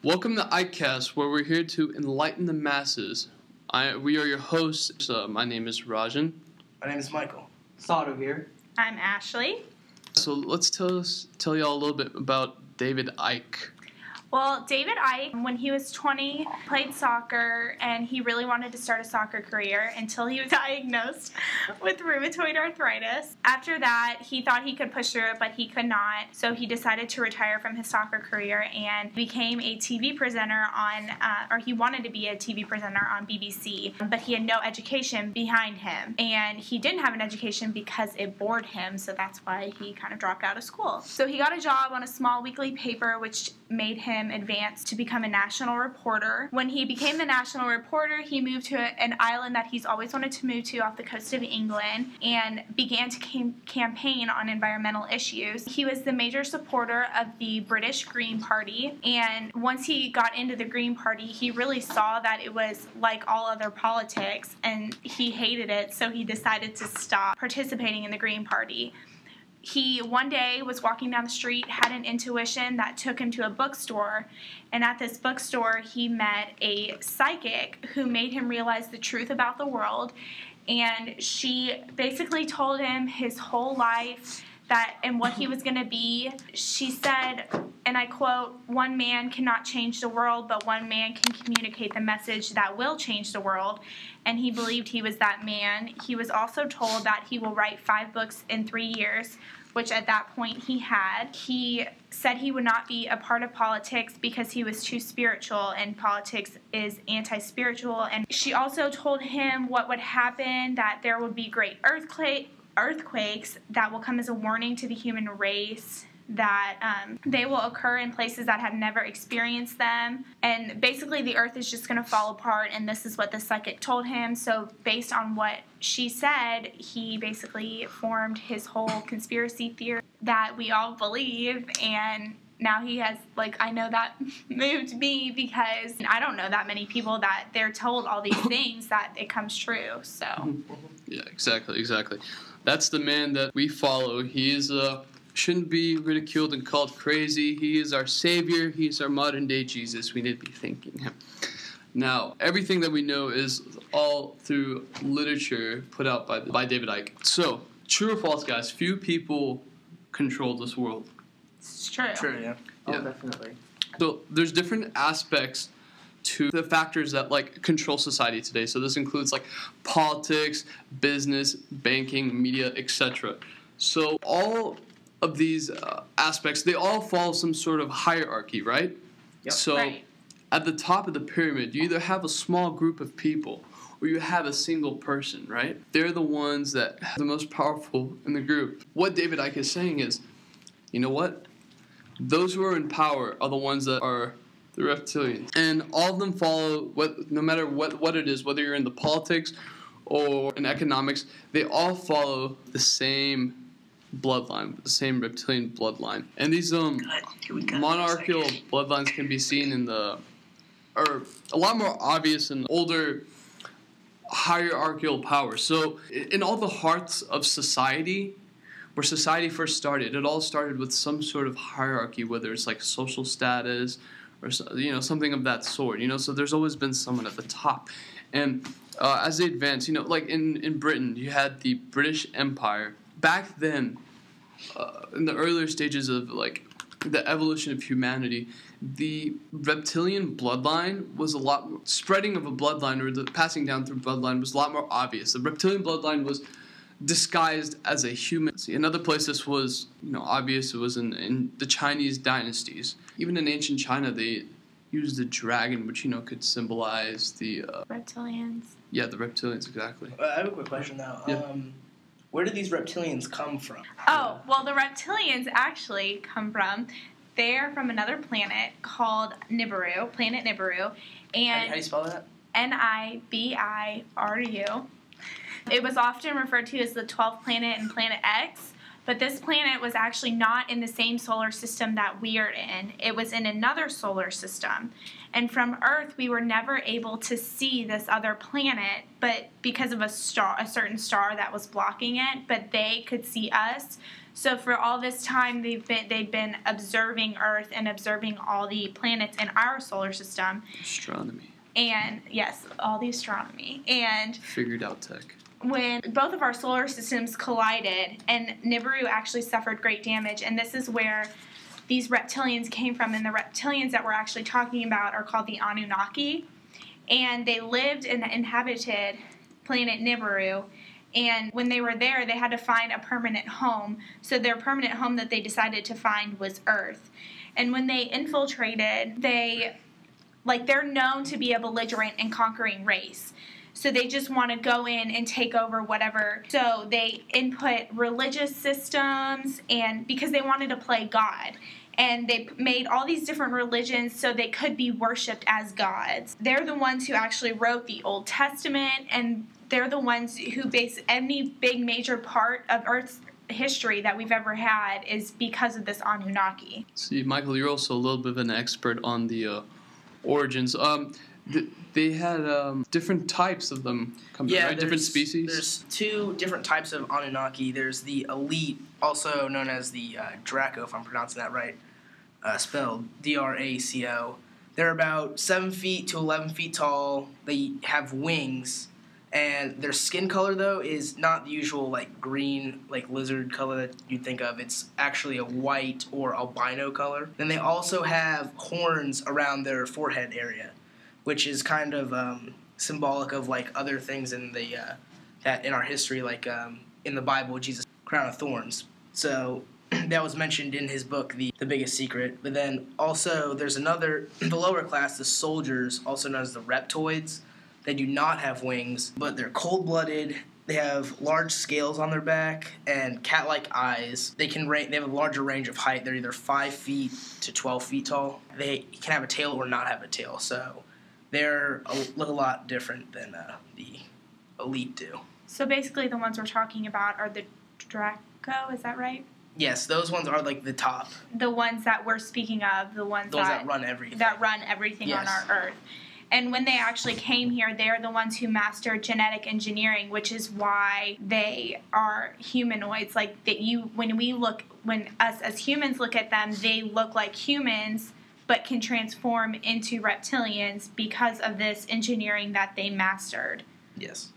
Welcome to ICKECASTE, where we're here to enlighten the masses. We are your hosts. My name is Rajan. My name is Michael. Sato here. I'm Ashley. So let's tell y'all a little bit about David Icke. Well, David Icke, when he was 20, played soccer, and he really wanted to start a soccer career until he was diagnosed with rheumatoid arthritis. After that, he thought he could push through it, but he could not, so he decided to retire from his soccer career and became a TV presenter or he wanted to be a TV presenter on BBC, but he had no education behind him, and he didn't have an education because it bored him, so that's why he kind of dropped out of school. So he got a job on a small weekly paper, which made him advance to become a national reporter. When he became the national reporter, he moved to an island that he's always wanted to move to off the coast of England and began to campaign on environmental issues. He was the major supporter of the British Green Party, and once he got into the Green Party, he really saw that it was like all other politics, and he hated it, so he decided to stop participating in the Green Party. He one day was walking down the street, had an intuition that took him to a bookstore, and at this bookstore he met a psychic who made him realize the truth about the world, and she basically told him his whole life and what he was going to be. She said, and I quote, "One man cannot change the world, but one man can communicate the message that will change the world." And he believed he was that man. He was also told that he will write 5 books in 3 years, which at that point he had. He said he would not be a part of politics because he was too spiritual, and politics is anti-spiritual. And she also told him what would happen, that there would be great earthquakes that will come as a warning to the human race, that they will occur in places that have never experienced them, and basically the earth is just going to fall apart, and this is what the psychic told him. So based on what she said, he basically formed his whole conspiracy theory that we all believe, and now he has, I know that moved me because I don't know that many people that they're told all these things that it comes true, so. Yeah, exactly. That's the man that we follow. He is shouldn't be ridiculed and called crazy. He is our Savior. He is our modern-day Jesus. We need to be thanking him. Now, everything that we know is all through literature put out by David Icke. So, true or false, guys? Few people control this world. It's true. True, yeah. Oh, definitely. So, there's different aspects to the factors that control society today. So this includes politics, business, banking, media, etc. So all of these aspects, they all follow some sort of hierarchy, right? Yep. So Right. At the top of the pyramid, you either have a small group of people or you have a single person, right? They're the ones that are the most powerful in the group. What David Icke is saying is, you know what? Those who are in power are the ones that are the Reptilians. And all of them follow, no matter what it is, whether you're in the politics or in economics, they all follow the same bloodline, the same reptilian bloodline. And these monarchical bloodlines can be seen are a lot more obvious in older hierarchical power. So in all the hearts of society, where society first started, it all started with some sort of hierarchy, whether it's social status or something of that sort. So there's always been someone at the top. And as they advance, in Britain, you had the British Empire. Back then, in the earlier stages of the evolution of humanity, the reptilian bloodline was a lot more, spreading of a bloodline, or the passing down through bloodline was a lot more obvious. The reptilian bloodline was disguised as a human. See, another place this was obvious, it was in the Chinese dynasties. Even in ancient China, they used the dragon, which could symbolize the Reptilians. Yeah, the reptilians, exactly. I have a quick question now. Yeah. Where did these reptilians come from? Oh, well, the reptilians actually come from, they're from another planet called Nibiru, planet Nibiru. And How do you spell that? Nibiru. It was often referred to as the 12th planet and Planet X, But this planet was actually not in the same solar system that we are in. It was in another solar system. And from Earth, we were never able to see this other planet, but because of a certain star that was blocking it, but they could see us. So for all this time, they'd been observing Earth and observing all the planets in our solar system. Astronomy. And yes, all the astronomy. And figured out tech. When both of our solar systems collided, and Nibiru actually suffered great damage, and this is where these reptilians came from, and the reptilians that we're actually talking about are called the Anunnaki, and they lived and inhabited planet Nibiru, and when they were there, they had to find a permanent home, so their permanent home that they decided to find was Earth. And when they infiltrated, they're known to be a belligerent and conquering race. So they just want to go in and take over whatever. So they input religious systems, and because they wanted to play God. And they made all these different religions so they could be worshipped as gods. They're the ones who actually wrote the Old Testament, and they're the ones who base any big major part of Earth's history that we've ever had is because of this Anunnaki. See, Michael, you're also a little bit of an expert on the origins. They had different types of them coming, right? Different species? There's two different types of Anunnaki. There's the elite, also known as the Draco, if I'm pronouncing that right, spelled D-R-A-C-O. They're about 7 feet to 11 feet tall. They have wings, and their skin color, though, is not the usual, green, lizard color that you'd think of. It's actually a white or albino color. Then they also have horns around their forehead area, which is kind of symbolic of other things in the that in our history, in the Bible, Jesus' crown of thorns. So that was mentioned in his book, The Biggest Secret. But then also there's the lower class, the soldiers, also known as the reptoids. They do not have wings, but they're cold-blooded. They have large scales on their back and cat-like eyes. They have a larger range of height. They're either 5 feet to 12 feet tall. They can have a tail or not have a tail. So they're look a lot different than the elite do. So basically the ones we're talking about are the Draco, is that right? Yes, those ones are the top. The ones that we're speaking of, those that run everything. That run everything Yes. on our Earth. And when they actually came here, they're the ones who mastered genetic engineering, which is why they are humanoids. When us as humans look at them, they look like humans, but can transform into reptilians because of this engineering that they mastered. Yes.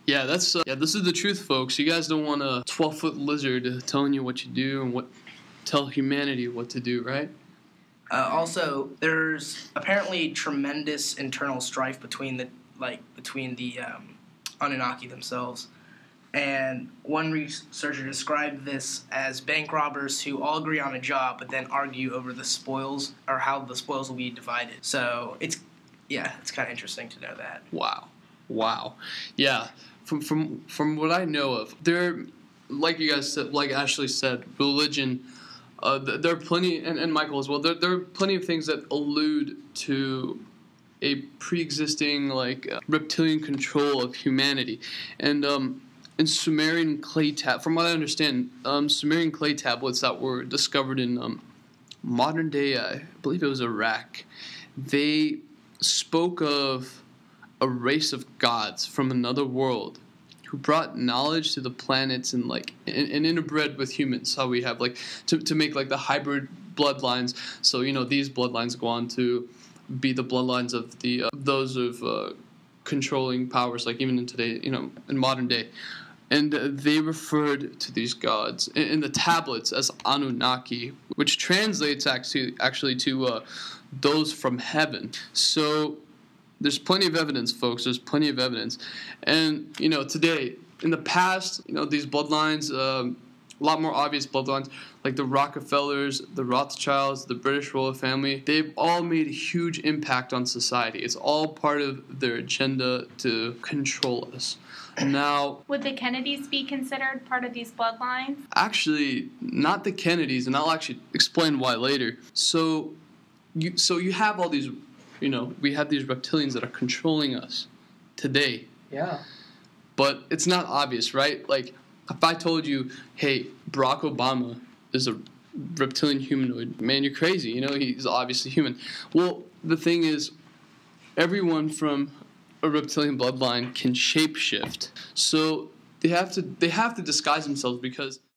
Yeah, this is the truth, folks. You guys don't want a 12-foot lizard telling you what to do and tell humanity what to do, right? Also, there's apparently tremendous internal strife between the Anunnaki themselves. And one researcher described this as bank robbers who all agree on a job but then argue over the spoils or how the spoils will be divided. So it's kind of interesting to know that. Wow. Yeah. From what I know of, there, like you guys said, like Ashley said, religion. There are plenty, and Michael as well. There are plenty of things that allude to a pre-existing reptilian control of humanity, and in Sumerian clay from what I understand, Sumerian clay tablets that were discovered in modern day, I believe it was Iraq, they spoke of a race of gods from another world who brought knowledge to the planets and and interbred with humans. How we have to make the hybrid bloodlines. So these bloodlines go on to be the bloodlines of those of controlling powers, even in today, in modern day. And they referred to these gods in the tablets as Anunnaki, which translates actually to those from heaven. So there's plenty of evidence, folks. There's plenty of evidence. And, today, in the past, these bloodlines, a lot more obvious bloodlines, like the Rockefellers, the Rothschilds, the British royal family, they've all made a huge impact on society. It's all part of their agenda to control us. Now, would the Kennedys be considered part of these bloodlines? Actually, not the Kennedys, and I'll actually explain why later. So you have all these... we have these reptilians that are controlling us today. Yeah. But it's not obvious, right? If I told you, hey, Barack Obama is a reptilian humanoid, man, you're crazy. You know, he's obviously human. Well, the thing is, everyone from a reptilian bloodline can shapeshift. So they have to disguise themselves because